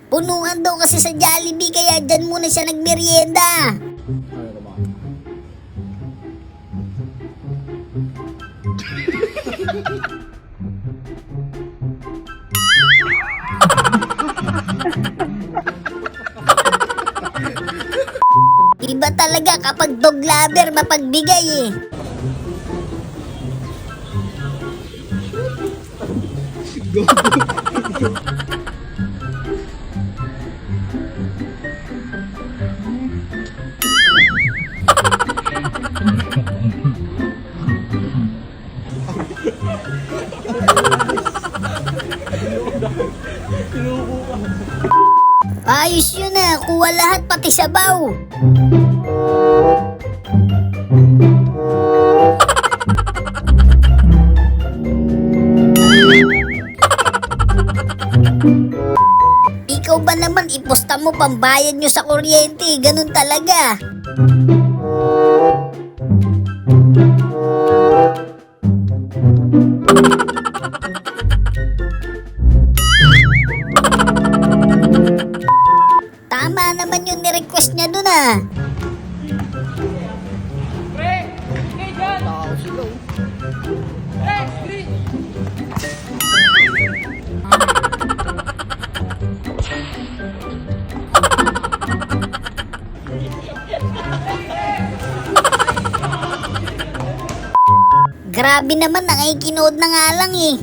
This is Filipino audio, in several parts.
Punuan daw kasi sa Jollibee kaya dyan muna siya nagmerienda. Iba talaga kapag dog lover mapagbigay eh. Ayos yun na, kuha lahat pati sabaw. Ikaw ba naman iposta mo pambayad nyo sa kuryente, ganun talaga. Tama naman yung ni-request niya dun ah. Pre! Okay, dyan! Tao sila oh. Pre! Green! Grabe naman, nakikinood na nga lang eh.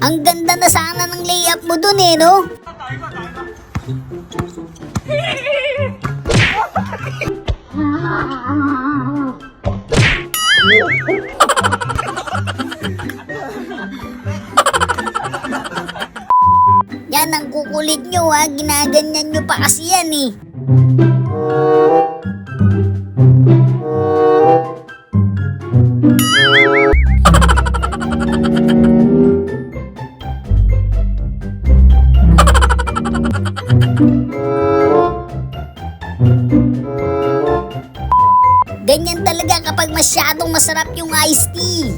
Ang ganda na sana ng layup mo dun eh, no? Yan ang kukulit nyo ha, ginaganyan nyo pa kasi yan eh. Ganyan talaga kapag masyadong masarap yung iced tea.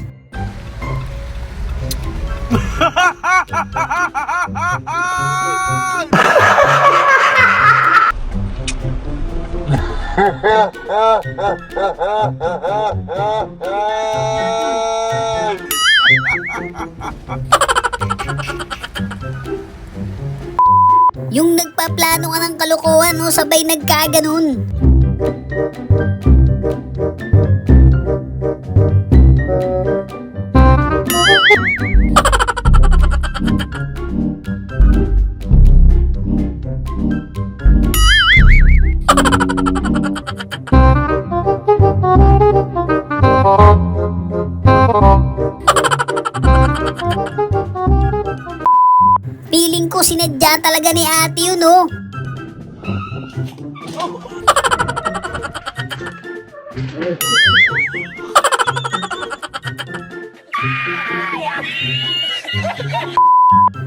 Yung nagpaplano ka ng kalokohan, no, sabay nagkaganon. Feeling ko sinadya talaga ni ate yun, oh.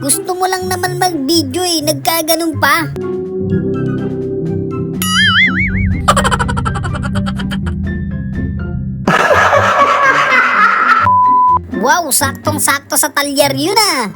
Gusto mo lang naman mag-video eh, nagkaganon pa. Wow, saktong-sakto sa talyer yun ah.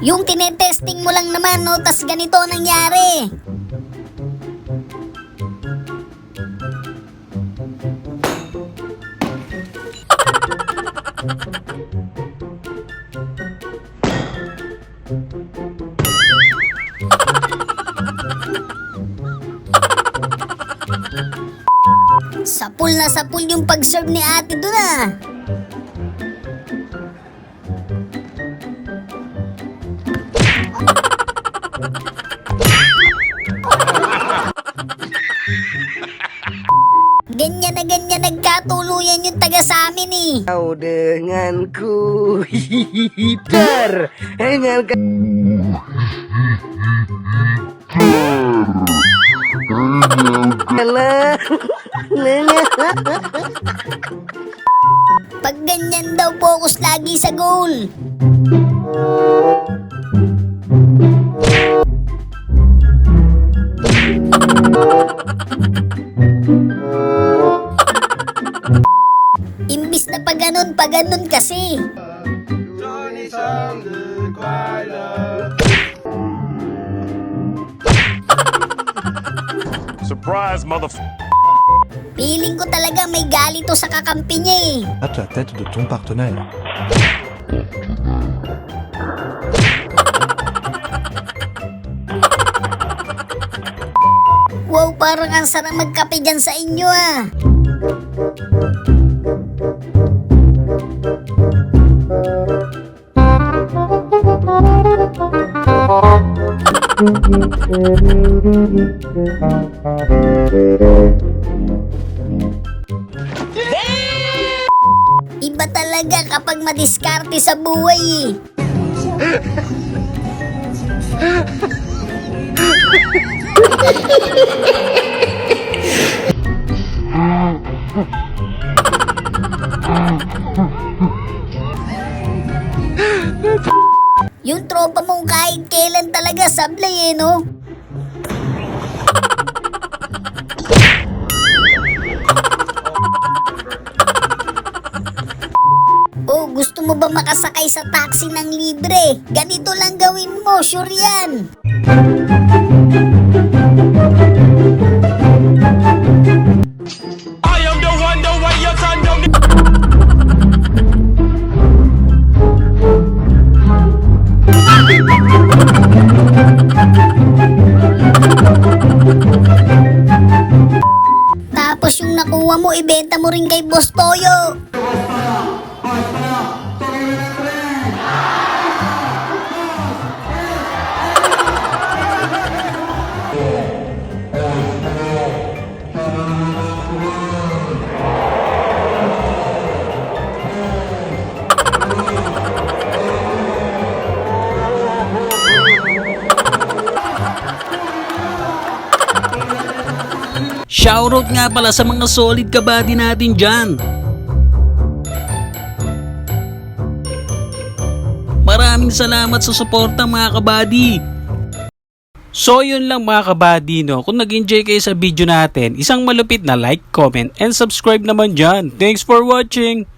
Yung tinetesting mo lang naman, no, tas ganito nangyari. Sapul na sapul yung pag-serve ni ate doon ah. Ganyan na ganyan nagkatuluyan yung taga sa amin eh. Kau denganku hihihitar dengan Pag ganyan daw, focus lagi sa goal. Imbis na pa ganun kasi. Surprise, motherfucker. Feeling ko talaga may galit to sa kakampi niya eh. Hâte la tête de ton partenaire. Wow, parang ang sarap magkape dyan sa inyo ah. Iba talaga kapag madiskarte sa buhay eh. Yung tropa mong kahit kailan talaga sablay eh, no? Oh, gusto mo ba makasakay sa taxi ng libre? Ganito lang gawin mo, sure yan. I am the one, the way you turn down. Tapos yung nakuha mo, ibenta mo rin kay Boss Toyo. Shoutout nga pala sa mga solid kabady natin dyan. Maraming salamat sa suporta mga kabady. So yun lang mga kabady, no? Kung nag-enjoy kayo sa video natin, isang malupit na like, comment, and subscribe naman dyan. Thanks for watching!